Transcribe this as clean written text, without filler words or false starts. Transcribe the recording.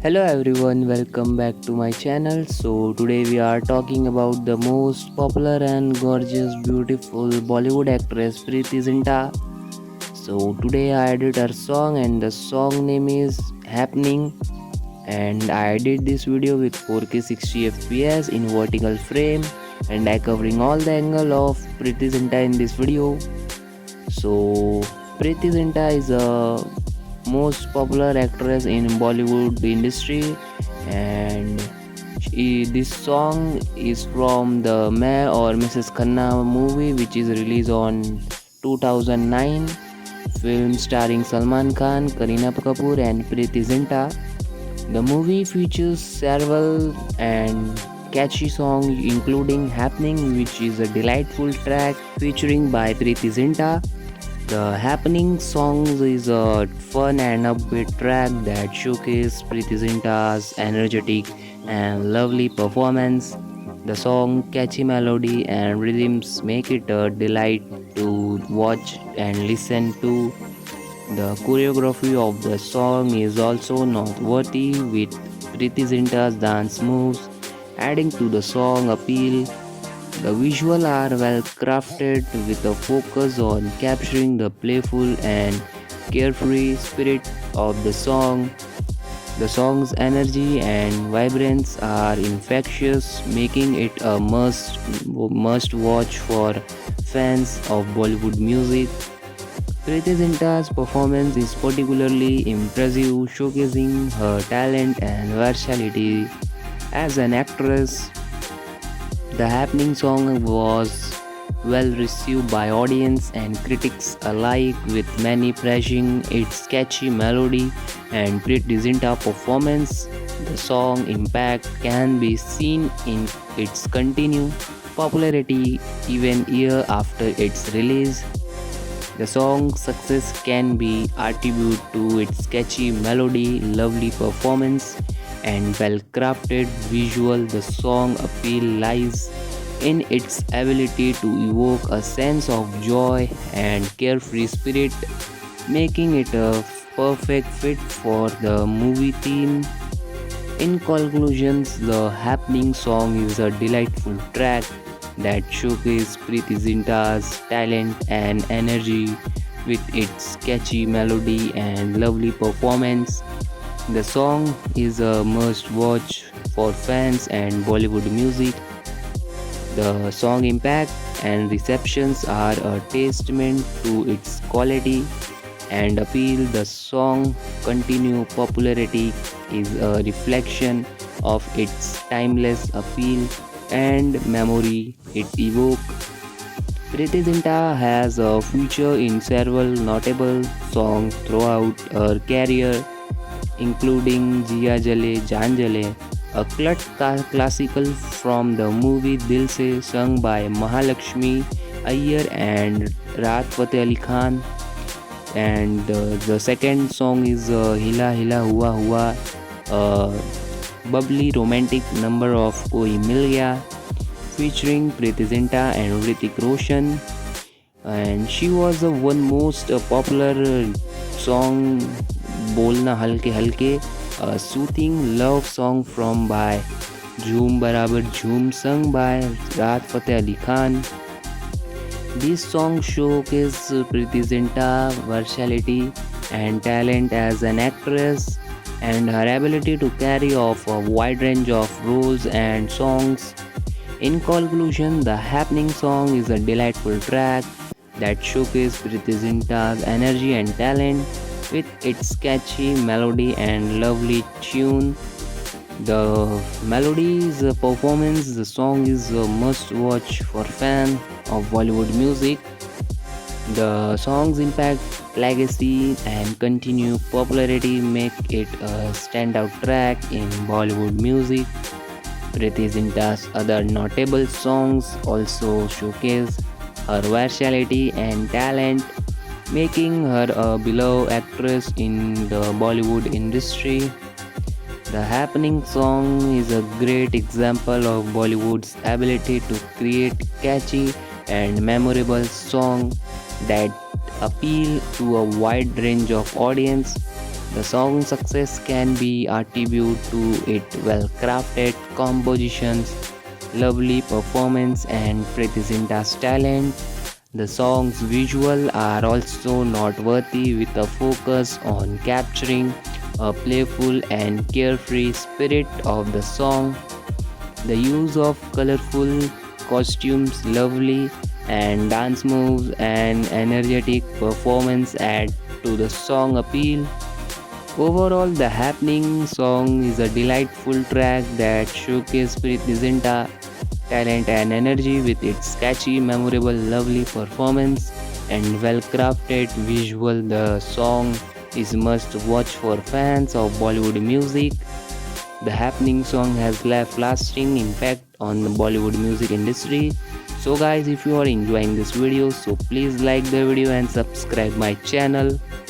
Hello everyone, welcome back to my channel. So today we are talking about the most popular and gorgeous beautiful Bollywood actress Preeti Zinta. So today I did her song and the song name is Happening, and I did this video with 4K 60 fps in vertical frame, and I covering all the angle of Preeti Zinta in this video. So Preeti Zinta is a most popular actress in Bollywood industry, and this song is from the Mayor or Mrs. Khanna movie, which is released on 2009. Film starring Salman Khan, Kareena Kapoor, and Preeti Zinta. The movie features several and catchy songs, including "Happening," which is a delightful track featuring by Preeti Zinta. The Happening songs is a fun and upbeat track that showcases Preeti Zinta's energetic and lovely performance. The song catchy melody and rhythms make it a delight to watch and listen to. The choreography of the song is also noteworthy, with Preeti Zinta's dance moves adding to the song appeal. The visuals are well crafted with a focus on capturing the playful and carefree spirit of the song. The song's energy and vibrance are infectious, making it a must watch for fans of Bollywood music. Preeti Zinta's performance is particularly impressive, showcasing her talent and versatility as an actress. The Happening song was well received by audience and critics alike, with many praising its catchy melody and Preeti Zinta performance. The song impact can be seen in its continued popularity even year after its release. The song's success can be attributed to its catchy melody, lovely performance, and well crafted visual. The song appeal lies in its ability to evoke a sense of joy and carefree spirit, making it a perfect fit for the movie theme. In conclusions, the Happening song is a delightful track that showcases Preeti Zinta's talent and energy with its catchy melody and lovely performance. The song is a must watch for fans and Bollywood music. The song impact and receptions are a testament to its quality and appeal. The song continued popularity is a reflection of its timeless appeal and memory it evokes. Preeti Zinta has a feature in several notable songs throughout her career, including Jiya Jale Jaan Jale, a classical from the movie Dil Se, sung by Mahalakshmi Iyer and Raat Fateh Ali Khan. And the second song is Hila Hila Hua Hua, a bubbly romantic number of Koi Mil Gaya, featuring Preeti Zinta and Hrithik Roshan. And she was the one most popular song Bolna Halke Halke, a soothing love song from by Jhoom Barabar Jhoom, sung by Raat Fateh Ali Khan. This song showcases Preeti Zinta's versatility and talent as an actress, and her ability to carry off a wide range of roles and songs. In conclusion, the Happening song is a delightful track that showcases Preeti Zinta's energy and talent with its catchy melody and lovely tune. The melody's performance, the song is a must watch for fans of Bollywood music. The song's impact, legacy, and continued popularity make it a standout track in Bollywood music. Preeti Zinta's other notable songs also showcase her versatility and talent, making her a beloved actress in the Bollywood industry. The Happening song is a great example of Bollywood's ability to create catchy and memorable songs that appeal to a wide range of audience. The song's success can be attributed to its well-crafted compositions, lovely performance, and Preity Zinta's talent. The song's visuals are also noteworthy with a focus on capturing a playful and carefree spirit of the song. The use of colorful costumes, lovely and dance moves, and energetic performance add to the song appeal. Overall, the Happening song is a delightful track that showcases Preity Zinta talent and energy with its catchy, memorable, lovely performance and well-crafted visual. The song is must watch for fans of Bollywood music. The Happening song has left lasting impact on the Bollywood music industry. So guys, if you are enjoying this video, so please like the video and subscribe my channel.